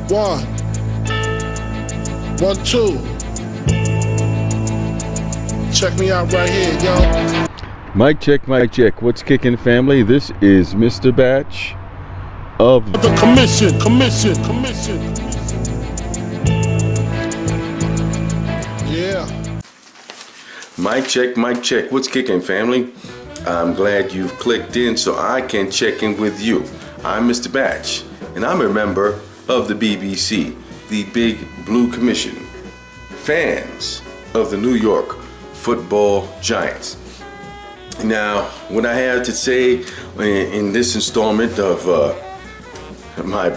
1, 1, 2. Check me out right here, yo. Mic check, mic check. What's kicking, family? This is Mr. Batch of The commission. Yeah. Mic check, mic check. What's kicking, family? I'm glad you've clicked in so I can check in with you. I'm Mr. Batch, and I'm a member of the BBC, the Big Blue Commission, fans of the New York Football Giants. Now, what I have to say in this installment of my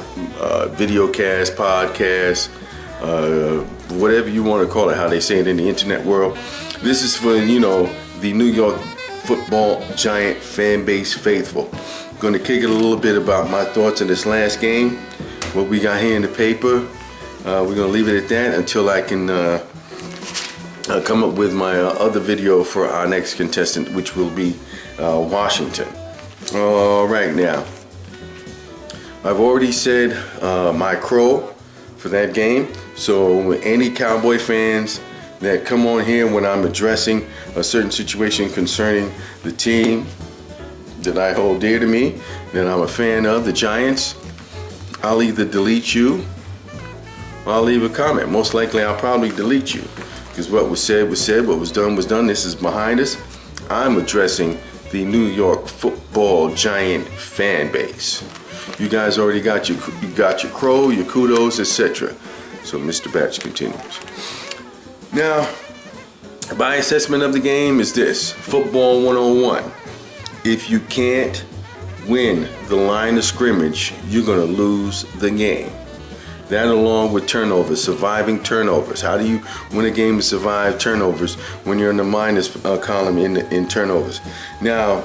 videocast, podcast, whatever you want to call it, how they say it in the internet world, this is for, the New York Football Giant fan base faithful. I'm going to kick it a little bit about my thoughts on this last game, what we got here in the paper. We're going to leave it at that until I can come up with my other video for our next contestant, which will be Washington. All right, now, I've already said my crow for that game. So any Cowboy fans that come on here when I'm addressing a certain situation concerning the team that I hold dear to me, that I'm a fan of, the Giants, I'll either delete you or I'll leave a comment. Most likely I'll probably delete you, because what was said was said, what was done was done. This is behind us. I'm addressing the New York Football Giant fan base. You guys already got your crow, your kudos, etc. So Mr. Batch continues. Now, my assessment of the game is this: Football 101. If you can't win the line of scrimmage, you're going to lose the game. That, along with turnovers, surviving turnovers. How do you win a game to survive turnovers when you're in the minus column in turnovers? Now,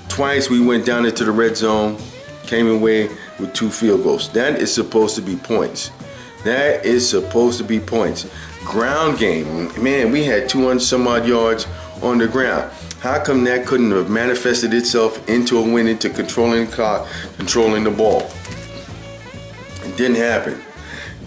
twice we went down into the red zone, came away with 2 field goals. That is supposed to be points. That is supposed to be points. Ground game, man, we had 200 some odd yards on the ground. How come that couldn't have manifested itself into a win, into controlling the clock, controlling the ball? It didn't happen.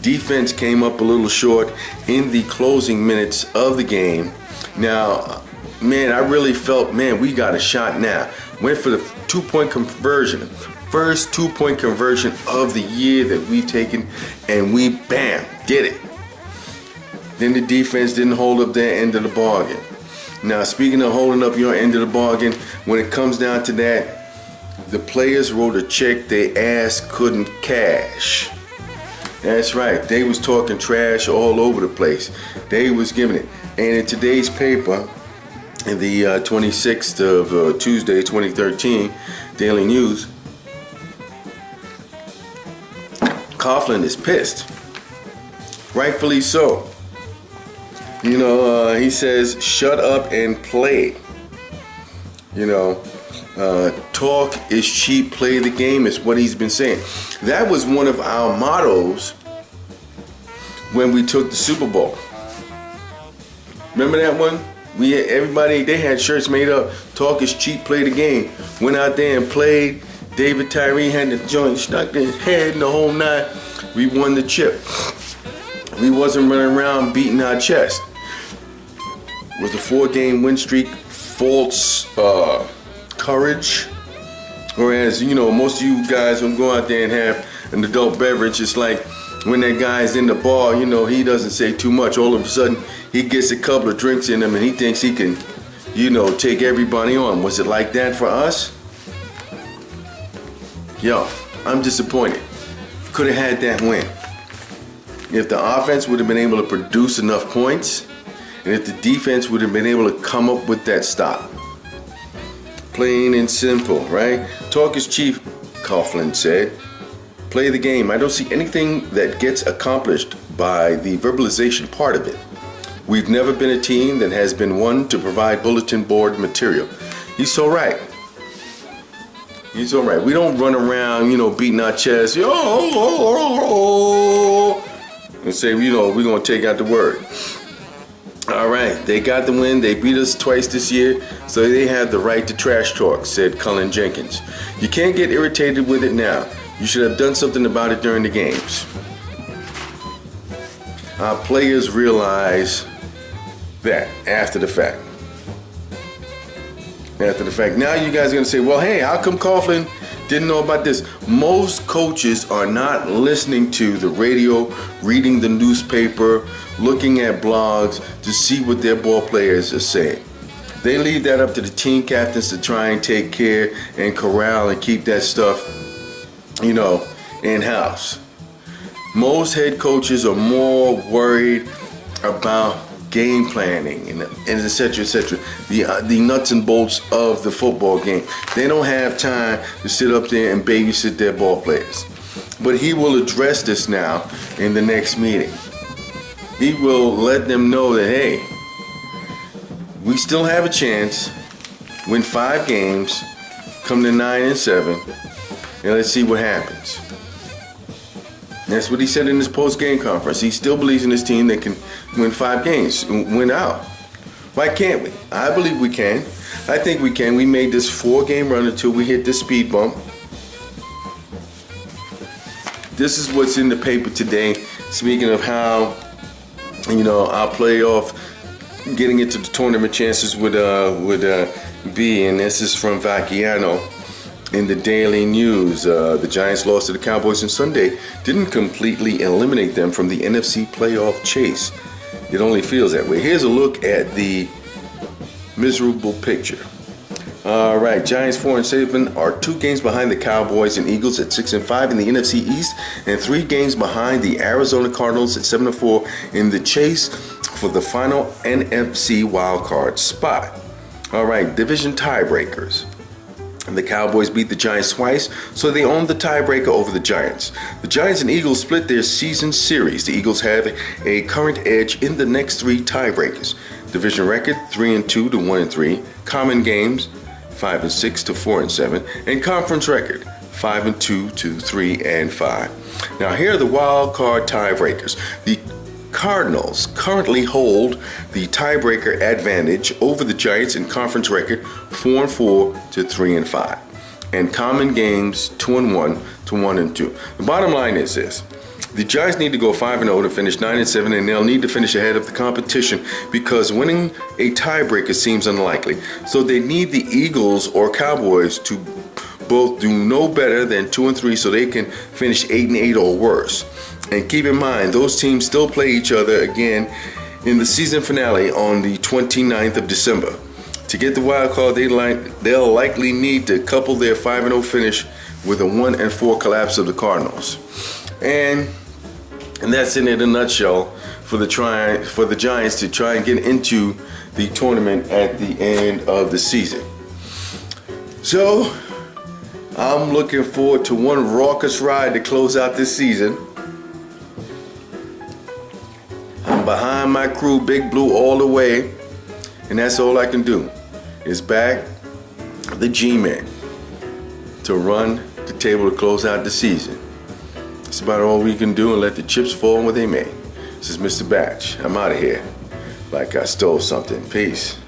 Defense came up a little short in the closing minutes of the game. Now, man, I really felt, man, we got a shot now. Went for the 2-point conversion. First 2-point conversion of the year that we've taken, and we, bam, did it. Then the defense didn't hold up their end of the bargain. Now, speaking of holding up your end of the bargain, when it comes down to that, the players wrote a check they ass couldn't cash. That's right. They was talking trash all over the place. They was giving it. And in today's paper, in the 26th of Tuesday, 2013, Daily News, Coughlin is pissed. Rightfully so. He says, shut up and play. Talk is cheap, play the game is what he's been saying. That was one of our mottos when we took the Super Bowl. Remember that one? They had shirts made up, talk is cheap, play the game. Went out there and played. David Tyree had the joint stuck in his head and the whole night. We won the chip. We wasn't running around beating our chest. Was the 4-game win streak false courage? Whereas, most of you guys will go out there and have an adult beverage. It's like when that guy's in the bar, he doesn't say too much. All of a sudden, he gets a couple of drinks in him and he thinks he can, take everybody on. Was it like that for us? Yo, I'm disappointed. Could have had that win. If the offense would have been able to produce enough points, and if the defense would have been able to come up with that stop. Plain and simple, right? Talk is cheap, Coughlin said. Play the game. I don't see anything that gets accomplished by the verbalization part of it. We've never been a team that has been one to provide bulletin board material. He's so right. He's all right. We don't run around, beating our chests, and say, we're going to take out the word. All right, they got the win. They beat us twice this year, so they have the right to trash talk, said Cullen Jenkins. You can't get irritated with it now. You should have done something about it during the games. Our players realize that after the fact. Now you guys are going to say, well, hey, how come Coughlin didn't know about this? Most coaches are not listening to the radio, reading the newspaper, looking at blogs to see what their ball players are saying. They leave that up to the team captains to try and take care and corral and keep that stuff, in-house. Most head coaches are more worried about game planning and et cetera, the nuts and bolts of the football game. They don't have time to sit up there and babysit their ball players. But he will address this now in the next meeting. He will let them know that, hey, we still have a chance, win 5 games, come to 9-7, and let's see what happens. That's what he said in his post-game conference. He still believes in his team that can win 5 games, win out. Why can't we? I believe we can. I think we can. We made this 4-game run until we hit this speed bump. This is what's in the paper today. Speaking of how, our playoff, getting into the tournament chances would be, and this is from Vacchiano. In the Daily News, the Giants lost to the Cowboys on Sunday didn't completely eliminate them from the NFC playoff chase. It only feels that way. Here's a look at the miserable picture. All right, Giants 4-7 are 2 games behind the Cowboys and Eagles at 6-5 in the NFC East, and 3 games behind the Arizona Cardinals at 7-4 in the chase for the final NFC wildcard spot. All right, division tiebreakers. The Cowboys beat the Giants twice, so they own the tiebreaker over the Giants. The Giants and Eagles split their season series. The Eagles have a current edge in the next 3 tiebreakers. Division record 3-2 to 1-3. Common games 5-6 to 4-7, and conference record 5-2 to 3-5. Now here are the wild card tiebreakers. The Cardinals currently hold the tiebreaker advantage over the Giants in conference record 4-4 to 3-5, and common games 2-1 to 1-2. The bottom line is this: the Giants need to go 5-0 to finish 9-7, and they'll need to finish ahead of the competition because winning a tiebreaker seems unlikely. So they need the Eagles or Cowboys to both do no better than 2-3 so they can finish 8-8 or worse. And keep in mind, those teams still play each other again in the season finale on the 29th of December. To get the wild card, they'll likely need to couple their 5-0 finish with a 1-4 collapse of the Cardinals. And that's in a nutshell for the Giants to try and get into the tournament at the end of the season. So I'm looking forward to one raucous ride to close out this season. I'm behind my crew, Big Blue, all the way, and that's all I can do is back the G-Men to run the table to close out the season. That's about all we can do, and let the chips fall where they may. This is Mr. Batch. I'm out of here like I stole something. Peace.